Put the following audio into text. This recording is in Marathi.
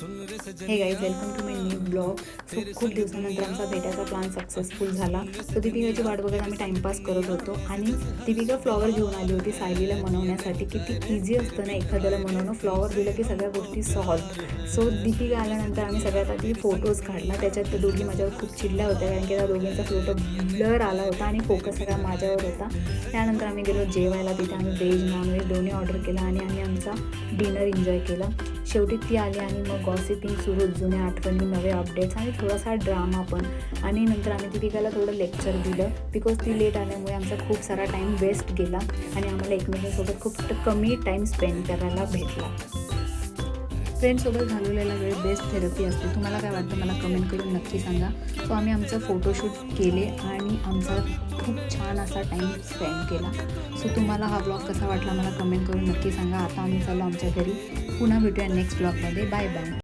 हे guys, welcome to my new blog. So खूप दिवसानंतर आमचा भेटायचा प्लॅन सक्सेसफुल झाला. तो दीपिकाची वाट बघत आम्ही टाईमपास करत होतो आणि दीपिका फ्लॉवर घेऊन आली होती सायलीला मनवण्यासाठी. किती इझी असतं ना एखाद्याला मनवणं. फ्लॉवर दिलं की सगळ्या गोष्टी सॉल्व. सो दीपिका आल्यानंतर आम्ही सगळ्यात आधी फोटोज काढला. त्याच्यात त्या दोघी माझ्यावर खूप चिडल्या होत्या कारण की त्या दोघींचा फोटो ब्लर आला होता आणि फोकस सगळा माझ्यावर होता. त्यानंतर आम्ही गेलो जेवायला. तिथे आम्ही व्हेज नॉनव्हेज दोन्ही ऑर्डर केला आणि आम्ही आमचा डिनर एन्जॉय केला. शेवटी ती आली आणि मग गॉसिपिंग सुरू, जुन्या आठवणी, नवे अपडेट्स आणि थोडासा ड्रामा पण. आणि नंतर आम्ही दीपिकाला थोडं लेक्चर दिलं बिकॉज ती लेट आल्यामुळे आमचा खूप सारा टाईम वेस्ट गेला आणि आम्हाला एकमेकांसोबत खूप कमी टाईम स्पेंड करायला भेटला. फ्रेंडसोबत घालवलेला वेळ बेस्ट थेरपी असते. तुम्हाला काय वाटतं मला कमेंट करून नक्की सांगा. सो आम्ही आमचं फोटोशूट केले आणि आमचा खूप छान असा टाईम स्पेंड केला. सो तुम्हाला हा ब्लॉग कसा वाटला मला कमेंट करून नक्की सांगा. आता आम्ही चाललो आमच्या घरी. पुन्हा भेटूया नेक्स्ट ब्लॉगमध्ये. Bye bye.